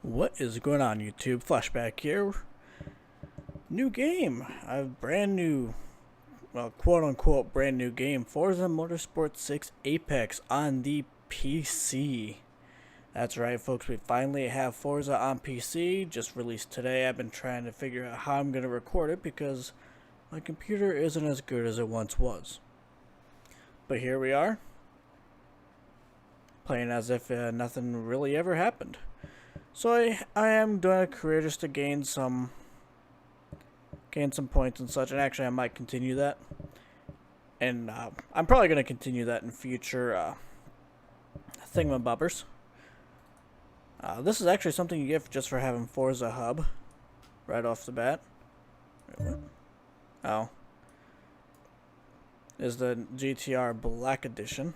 What is going on, YouTube? Flashback here. New game. A brand new, well, quote unquote brand new game. Forza Motorsport 6 Apex on the PC. That's right, folks. We finally have Forza on PC. Just released today. I've been trying to figure out how I'm going to record it because my computer isn't as good as it once was. But here we are. Playing as if nothing really ever happened. So I am doing a career just to gain some points and such, and actually I might continue that. And I'm probably going to continue that in future thingamabobbers. This is actually something you get just for having Forza Hub right off the bat. Wait, what? Oh. Is the GTR Black Edition.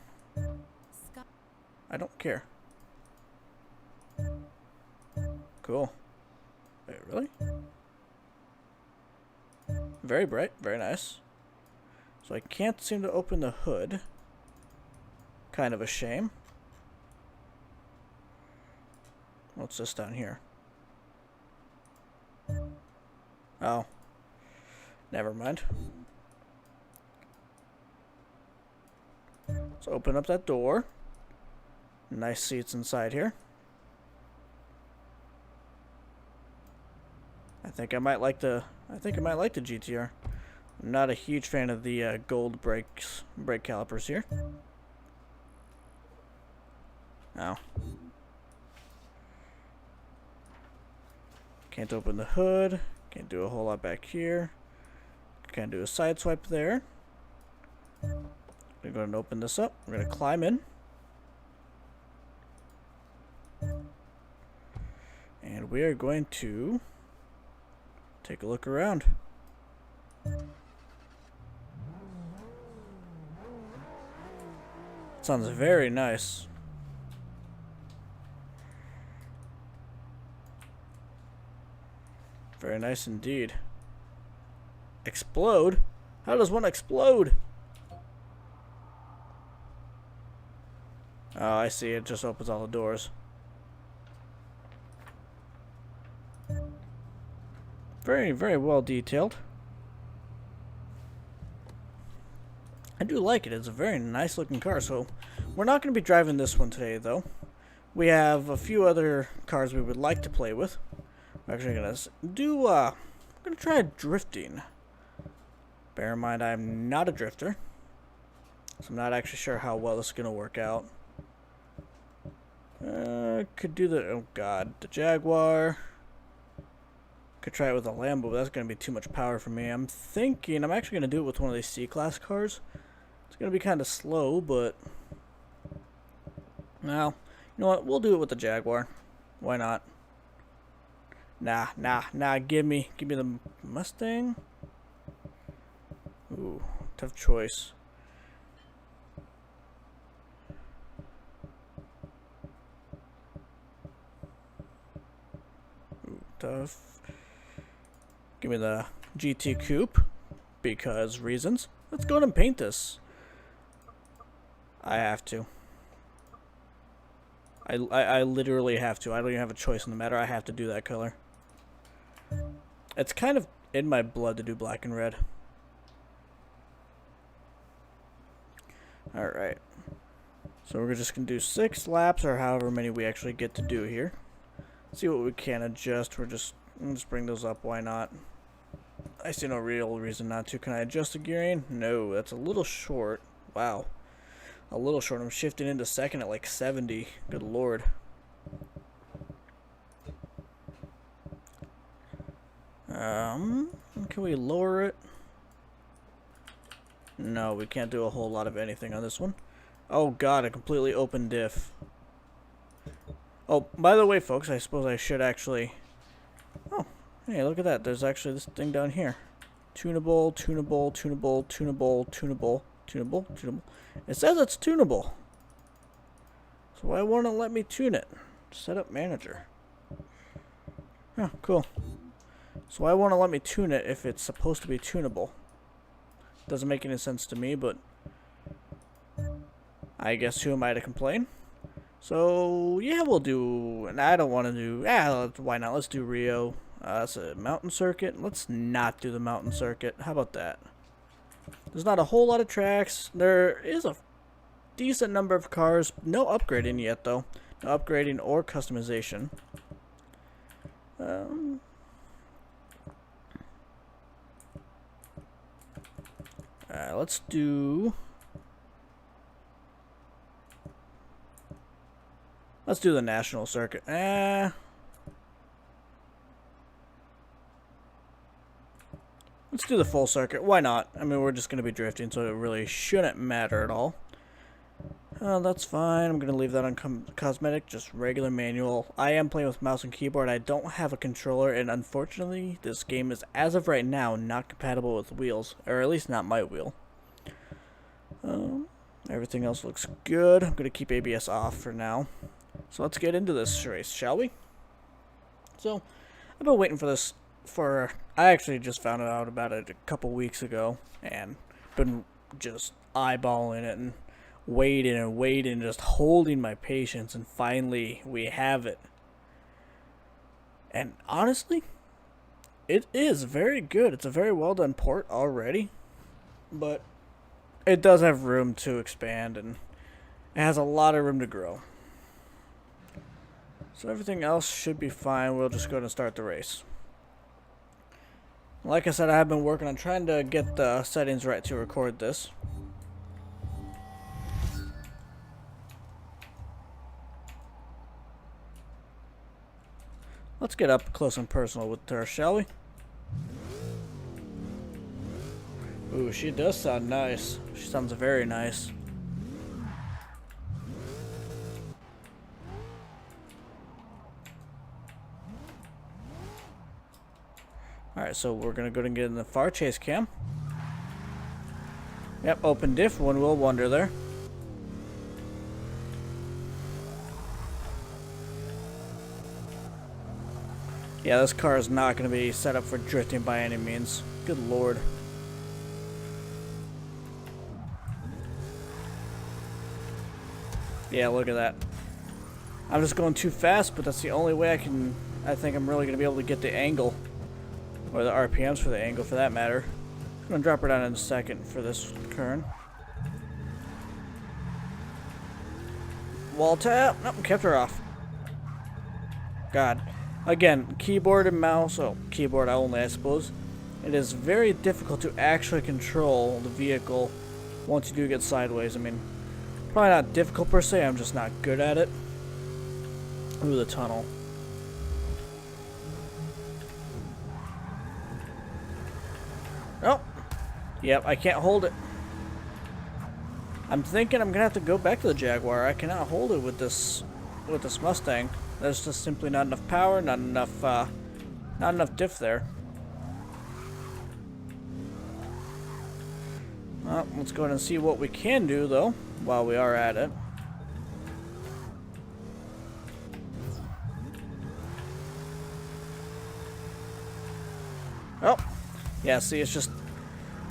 I don't care. Cool. Wait, really? Very bright, very nice. So I can't seem to open the hood. Kind of a shame. What's this down here? Oh. Never mind. Let's open up that door. Nice seats inside here. I think I might like the GTR. I'm not a huge fan of the gold brake calipers here. Oh. Can't open the hood. Can't do a whole lot back here. Can't do a side swipe there. We're going to open this up. We're going to climb in. And we are going to take a look around. Sounds very nice. Very nice indeed. Explode? How does one explode? Oh, I see. It just opens all the doors. Very, very well detailed. I do like it. It's a very nice looking car. So we're not going to be driving this one today, though. We have a few other cars we would like to play with. We're actually going to do, I'm going to try drifting. Bear in mind, I'm not a drifter. So I'm not actually sure how well this is going to work out. Could do the, oh god, the Jaguar. Could try it with a Lambo, but that's going to be too much power for me. I'm thinking I'm actually going to do it with one of these C-Class cars. It's going to be kind of slow, but... Well, you know what? We'll do it with the Jaguar. Why not? Nah. Give me the Mustang. Ooh, tough choice. Ooh, tough. Give me the GT Coupe, because reasons. Let's go ahead and paint this. I have to. I literally have to. I don't even have a choice in the matter. I have to do that color. It's kind of in my blood to do black and red. Alright. So we're just going to do 6 laps, or however many we actually get to do here. See what we can adjust. We'll just bring those up. Why not? I see no real reason not to. Can I adjust the gearing? No, that's a little short. Wow. A little short. I'm shifting into second at like 70. Good lord. Can we lower it? No, we can't do a whole lot of anything on this one. Oh god, a completely open diff. Oh, by the way, folks, I suppose I should actually... Oh, hey, look at that. There's actually this thing down here. Tunable, tunable, tunable, tunable, tunable, tunable, tunable. It says it's tunable. So why won't it let me tune it? Setup manager. Oh, cool. So why won't it let me tune it if it's supposed to be tunable? Doesn't make any sense to me, but I guess who am I to complain? So, yeah, we'll do, and I don't want to do, why not? Let's do Rio. That's a mountain circuit. Let's not do the mountain circuit. How about that? There's not a whole lot of tracks. There is a decent number of cars. No upgrading yet, though. No upgrading or customization. Alright, let's do... Let's do the national circuit. Let's do the full circuit. Why not? I mean, we're just going to be drifting, so it really shouldn't matter at all. That's fine. I'm going to leave that on cosmetic, just regular manual. I am playing with mouse and keyboard. I don't have a controller, and unfortunately, this game is, as of right now, not compatible with wheels. Or at least not my wheel. Everything else looks good. I'm going to keep ABS off for now. So let's get into this race, shall we? So, I've been waiting for this I actually just found out about it a couple weeks ago, and been just eyeballing it and waiting, just holding my patience, and finally we have it. And honestly, it is very good. It's a very well done port already, but it does have room to expand, and it has a lot of room to grow. So everything else should be fine. We'll just go ahead and start the race. Like I said, I have been working on trying to get the settings right to record this. Let's get up close and personal with her, shall we? Ooh, she does sound nice. She sounds very nice. Alright, so we're going to go ahead and get in the far chase cam. Yep, open diff, one will wonder there. Yeah, this car is not going to be set up for drifting by any means. Good lord. Yeah, look at that. I'm just going too fast, but that's the only way I think I'm really going to be able to get the angle. Or the RPMs for the angle, for that matter. I'm going to drop her down in a second for this turn. Wall tap. Nope, kept her off. God. Again, keyboard and mouse. Oh, keyboard only, I suppose. It is very difficult to actually control the vehicle once you do get sideways. I mean, probably not difficult per se. I'm just not good at it. Ooh, the tunnel. Oh, yep, I can't hold it. I'm thinking I'm gonna have to go back to the Jaguar. I cannot hold it with this Mustang. There's just simply not enough power, not enough diff there. Well, let's go ahead and see what we can do though while we are at it. Oh. Yeah, see, it's just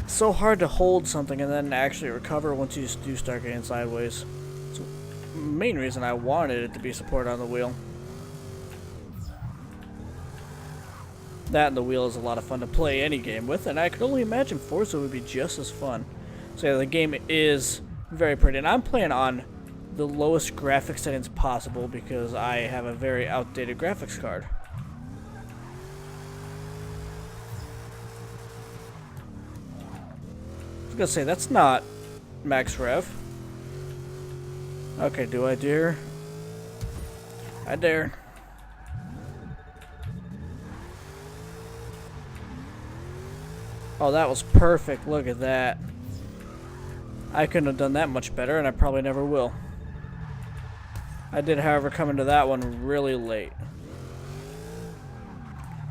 so hard to hold something and then actually recover once you do start getting sideways. It's the main reason I wanted it to be supported on the wheel. That and the wheel is a lot of fun to play any game with, and I could only imagine Forza would be just as fun. So yeah, the game is very pretty, and I'm playing on the lowest graphics settings possible because I have a very outdated graphics card. I was gonna say, that's not max rev. Okay, do I dare? I dare. Oh, that was perfect. Look at that. I couldn't have done that much better, and I probably never will. I did, however, come into that one really late.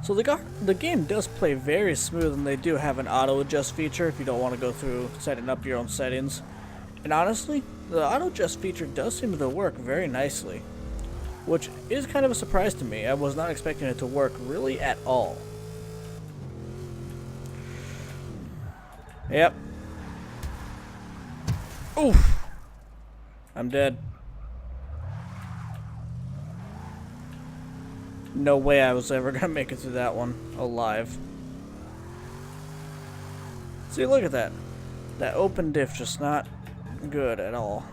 So the game does play very smooth, and they do have an auto adjust feature if you don't want to go through setting up your own settings. And honestly, the auto adjust feature does seem to work very nicely, which is kind of a surprise to me. I was not expecting it to work really at all. Yep. Oof. I'm dead. No way I was ever gonna make it through that one alive. See, look at that. That open diff just not good at all.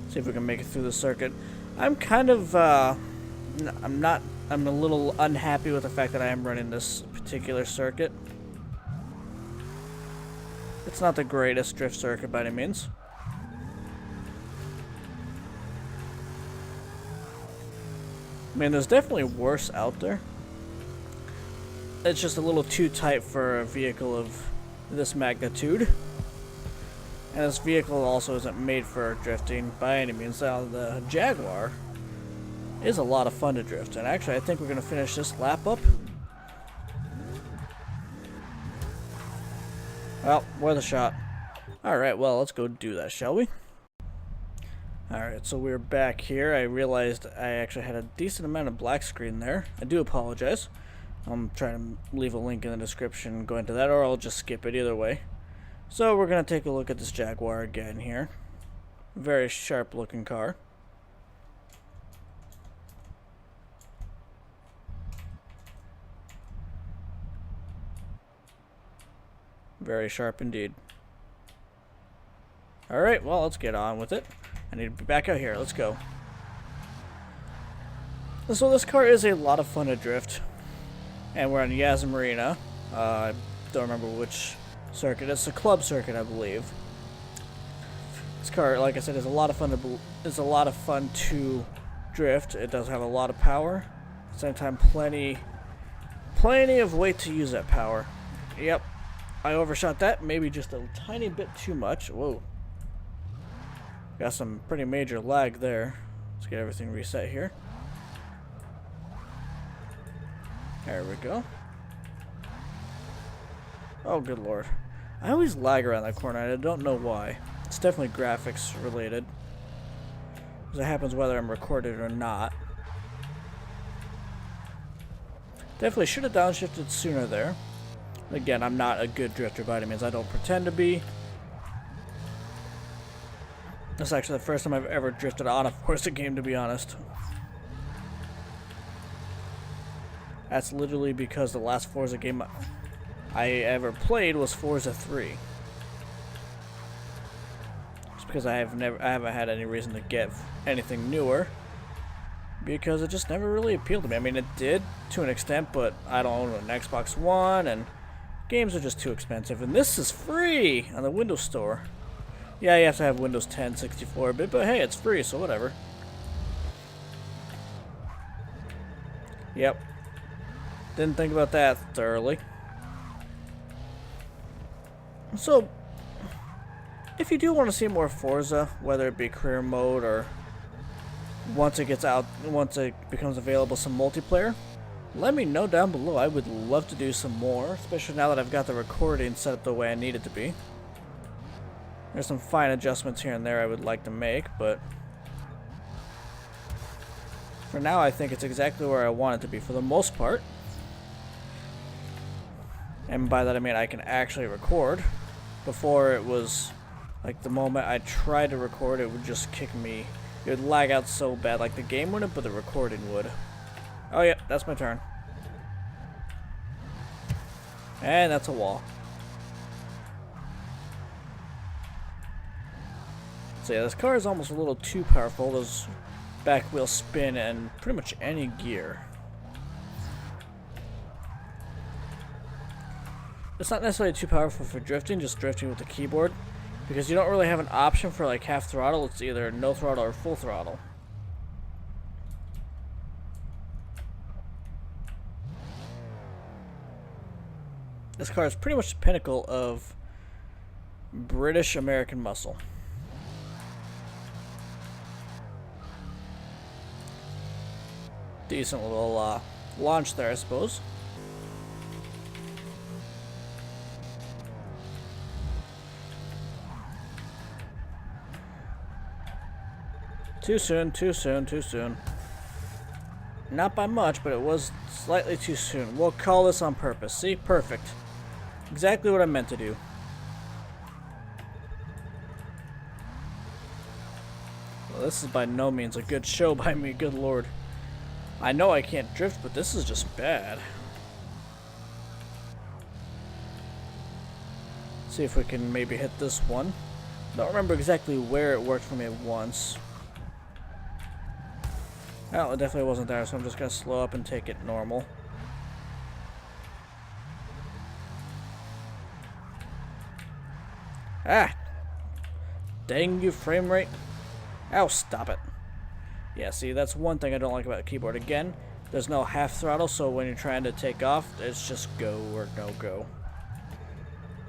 See if we can make it through the circuit. I'm kind of, I'm a little unhappy with the fact that I am running this particular circuit. It's not the greatest drift circuit by any means. I mean, there's definitely worse out there. It's just a little too tight for a vehicle of this magnitude. And this vehicle also isn't made for drifting by any means. Now, the Jaguar is a lot of fun to drift. And actually, I think we're going to finish this lap up. Well, worth a shot. Alright, well, let's go do that, shall we? Alright, so we're back here. I realized I actually had a decent amount of black screen there. I do apologize. I'm trying to leave a link in the description going to that, or I'll just skip it either way. So we're going to take a look at this Jaguar again here. Very sharp looking car. Very sharp indeed. Alright, well, let's get on with it. I need to be back out here. Let's go. So this car is a lot of fun to drift. And we're on Yas Marina. I don't remember which circuit. It's a club circuit, I believe. This car, like I said, is a lot of fun to drift. It does have a lot of power. At the same time, plenty of weight to use that power. Yep. I overshot that, maybe just a tiny bit too much. Whoa. Got some pretty major lag there. Let's get everything reset here. There we go. Oh, good lord. I always lag around that corner, and I don't know why. It's definitely graphics related. Because it happens whether I'm recorded or not. Definitely should have downshifted sooner there. Again, I'm not a good drifter by any means. I don't pretend to be. This is actually the first time I've ever drifted on a Forza game, to be honest. That's literally because the last Forza game I ever played was Forza 3. Just because I haven't had any reason to get anything newer. Because it just never really appealed to me. I mean, it did to an extent, but I don't own an Xbox One, and games are just too expensive. And this is free on the Windows Store. Yeah, you have to have Windows 10, 64-bit, but hey, it's free, so whatever. Yep. Didn't think about that thoroughly. So, if you do want to see more Forza, whether it be career mode or once it becomes available some multiplayer, let me know down below. I would love to do some more, especially now that I've got the recording set up the way I need it to be. There's some fine adjustments here and there I would like to make, but for now I think it's exactly where I want it to be for the most part. And by that I mean I can actually record. Before, it was like the moment I tried to record, it would just kick me. It would lag out so bad. Like the game wouldn't, but the recording would. Oh yeah, that's my turn. And that's a wall. So yeah, this car is almost a little too powerful. Those back wheels spin in pretty much any gear. It's not necessarily too powerful for drifting, just drifting with the keyboard. Because you don't really have an option for like half throttle. It's either no throttle or full throttle. This car is pretty much the pinnacle of British American muscle. Decent little launch there, I suppose. Too soon, too soon, too soon. Not by much, but it was slightly too soon. We'll call this on purpose. See? Perfect. Exactly what I meant to do. This is by no means a good show by me, good lord. I know I can't drift, but this is just bad. See if we can maybe hit this one. Don't remember exactly where it worked for me once. Well, it definitely wasn't there, so I'm just gonna slow up and take it normal. Ah! Dang you, frame rate. Ow, stop it. Yeah, see, that's one thing I don't like about the keyboard. Again, there's no half throttle, so when you're trying to take off, it's just go or no go.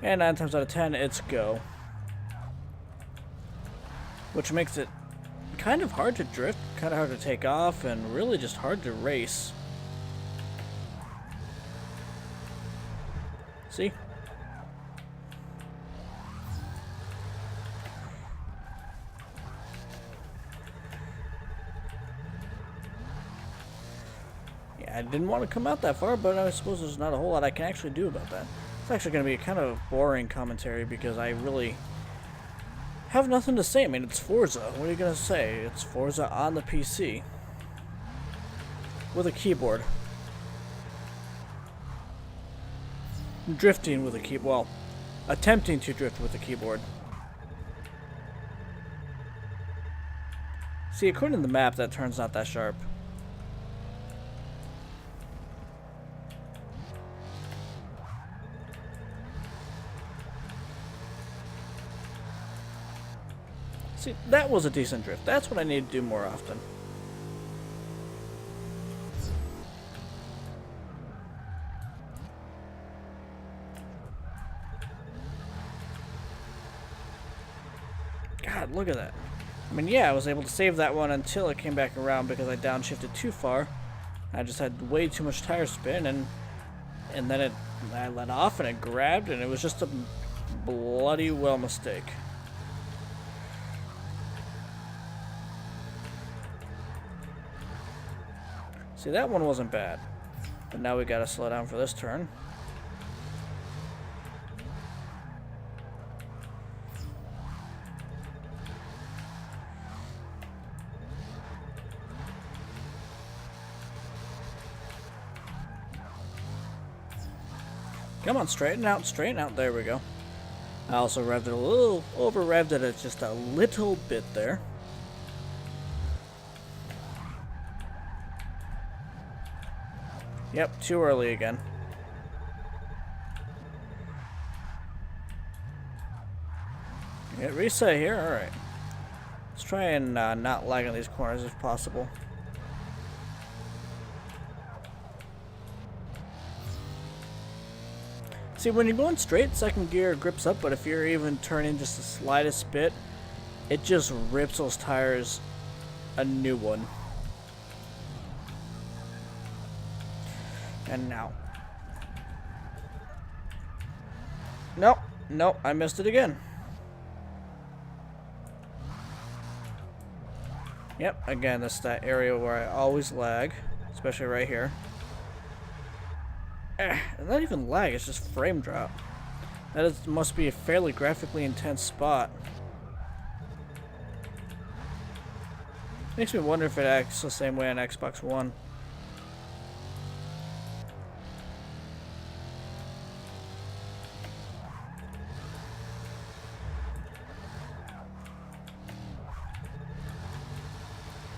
And 9 times out of 10, it's go. Which makes it kind of hard to drift, kind of hard to take off, and really just hard to race. See? Yeah, I didn't want to come out that far, but I suppose there's not a whole lot I can actually do about that. It's actually going to be a kind of boring commentary because I really have nothing to say. I mean, it's Forza. What are you going to say? It's Forza on the PC. With a keyboard. Drifting with a keyboard. Well, attempting to drift with a keyboard. See, according to the map, that turn's not that sharp. See, that was a decent drift. That's what I need to do more often. God, look at that. I mean, yeah, I was able to save that one until it came back around because I downshifted too far. I just had way too much tire spin, and then I let off and it grabbed, and it was just a bloody well mistake. See, that one wasn't bad, but now we gotta slow down for this turn. Come on, straighten out, straighten out. There we go. I also revved it a little, over-revved it just a little bit there. Yep, too early again. Hit reset here, alright. Let's try and not lag on these corners if possible. See, when you're going straight, second gear grips up, but if you're even turning just the slightest bit, it just rips those tires a new one. And now. Nope, nope, I missed it again. Yep, again, that's that area where I always lag, especially right here. Not even lag, it's just frame drop. That must be a fairly graphically intense spot. Makes me wonder if it acts the same way on Xbox One.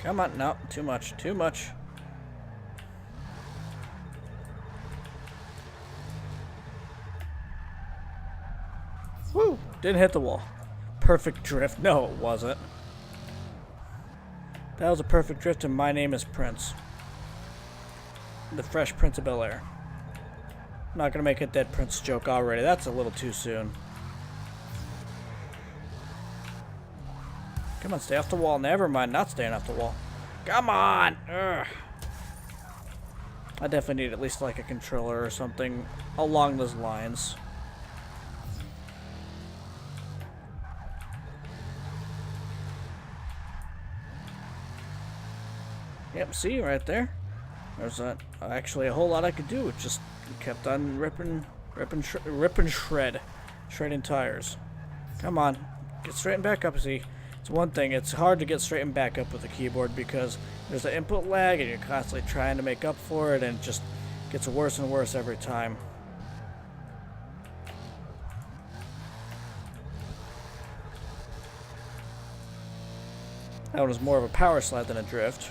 Come on, no, too much, too much. Woo! Didn't hit the wall. Perfect drift. No, it wasn't. That was a perfect drift, and my name is Prince. The Fresh Prince of Bel-Air. I'm not gonna make a Dead Prince joke already. That's a little too soon. Come on, stay off the wall. Never mind, not staying off the wall. Come on! Ugh. I definitely need at least like a controller or something along those lines. Yep, see right there. There's actually a whole lot I could do. It just kept on shredding tires. Come on, get straightened back up. See, It's one thing, it's hard to get straightened back up with the keyboard because there's an input lag and you're constantly trying to make up for it, and it just gets worse and worse every time. That one was more of a power slide than a drift.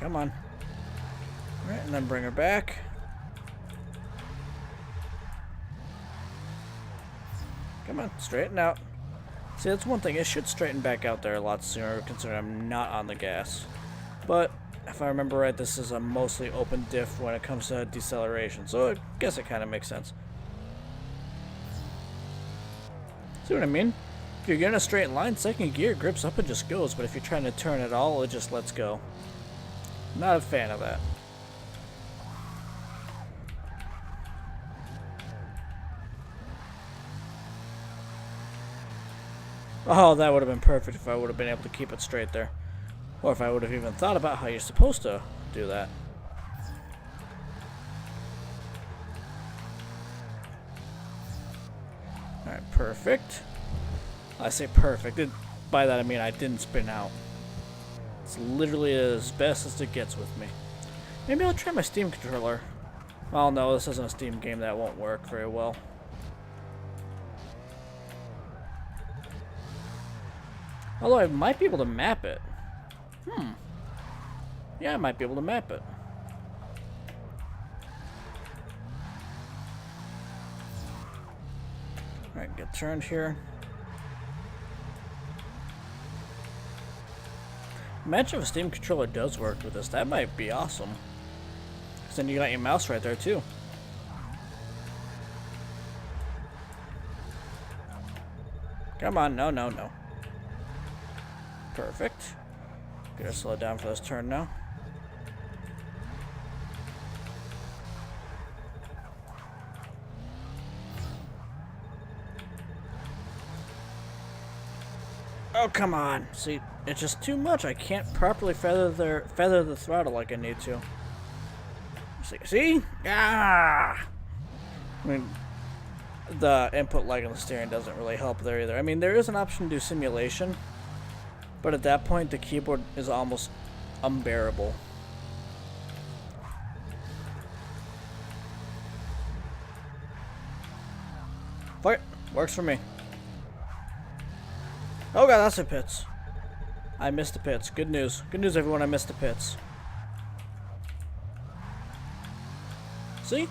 Come on. Alright, and then bring her back. Come on, straighten out. See, that's one thing. It should straighten back out there a lot sooner, considering I'm not on the gas. But if I remember right, this is a mostly open diff when it comes to deceleration, so I guess it kind of makes sense. See what I mean? If you're in a straight line, second gear grips up and just goes, but if you're trying to turn it all, it just lets go. Not a fan of that. Oh, that would have been perfect if I would have been able to keep it straight there. Or if I would have even thought about how you're supposed to do that. Alright, perfect. I say perfect. By that I mean I didn't spin out. It's literally as best as it gets with me. Maybe I'll try my Steam controller. Oh no, this isn't a Steam game. That won't work very well. Although I might be able to map it. Yeah, I might be able to map it. Alright, get turned here. Imagine if a Steam controller does work with this. That might be awesome. Because then you got your mouse right there too. Come on, no, no, no. Perfect. Gotta slow down for this turn now. Oh, come on. See, it's just too much. I can't properly feather the throttle like I need to. See? Ah! I mean, the input lag on the steering doesn't really help there either. I mean, there is an option to do simulation, but at that point, the keyboard is almost unbearable. Fuck it. Works for me. Oh god, that's the pits. I missed the pits. Good news. Good news, everyone. I missed the pits. See?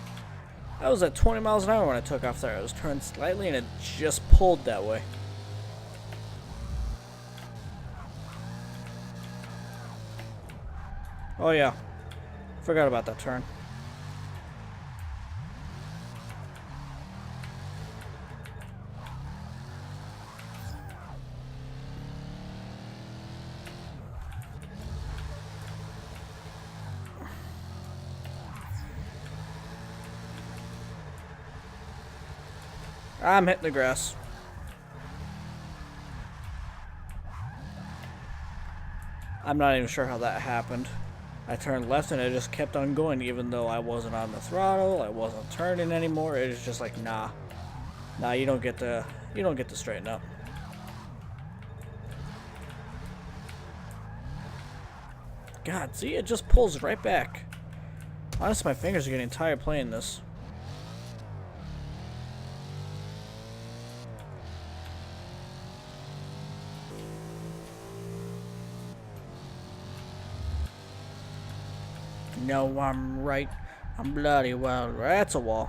I was at 20 miles an hour when I took off there. I was turned slightly and it just pulled that way. Oh yeah. Forgot about that turn. I'm hitting the grass. I'm not even sure how that happened. I turned left and it just kept on going even though I wasn't on the throttle, I wasn't turning anymore. It was just like, nah. Nah, you don't get to straighten up. God, see, it just pulls right back. Honestly, my fingers are getting tired playing this. No, I'm right. I'm bloody well. That's a wall.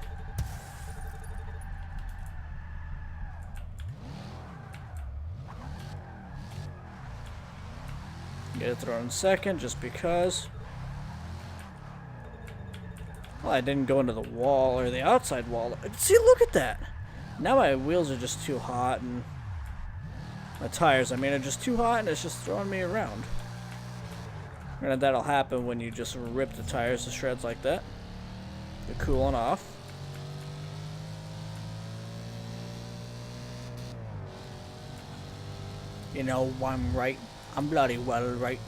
Get it thrown in second just because. Well, I didn't go into the wall or the outside wall. See, look at that. Now my wheels are just too hot and my tires, I mean, are just too hot and it's just throwing me around. Granted, that'll happen when you just rip the tires to shreds like that. They're cooling off. You know, I'm right. I'm bloody well right.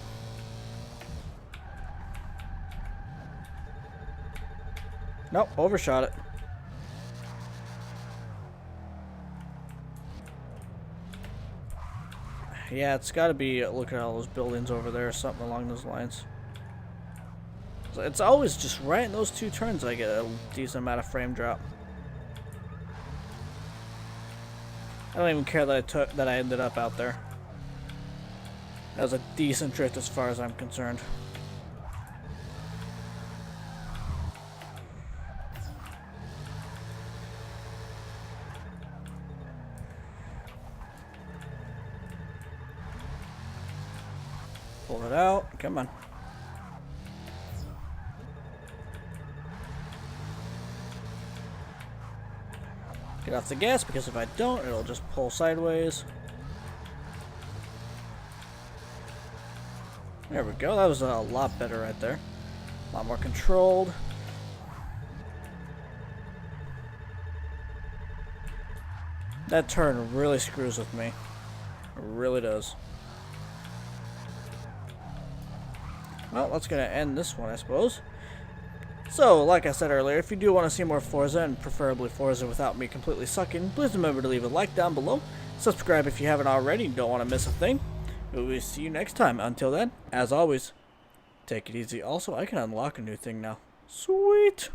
Nope, overshot it. Yeah, it's got to be, look at all those buildings over there or something along those lines. So it's always just right in those two turns I get a decent amount of frame drop. I don't even care that I ended up out there. That was a decent drift as far as I'm concerned. Pull it out. Come on. Get off the gas, because if I don't, it'll just pull sideways. There we go. That was a lot better right there. A lot more controlled. That turn really screws with me. It really does. Well, that's going to end this one, I suppose. So, like I said earlier, if you do want to see more Forza, and preferably Forza without me completely sucking, please remember to leave a like down below. Subscribe if you haven't already and don't want to miss a thing. We will see you next time. Until then, as always, take it easy. Also, I can unlock a new thing now. Sweet!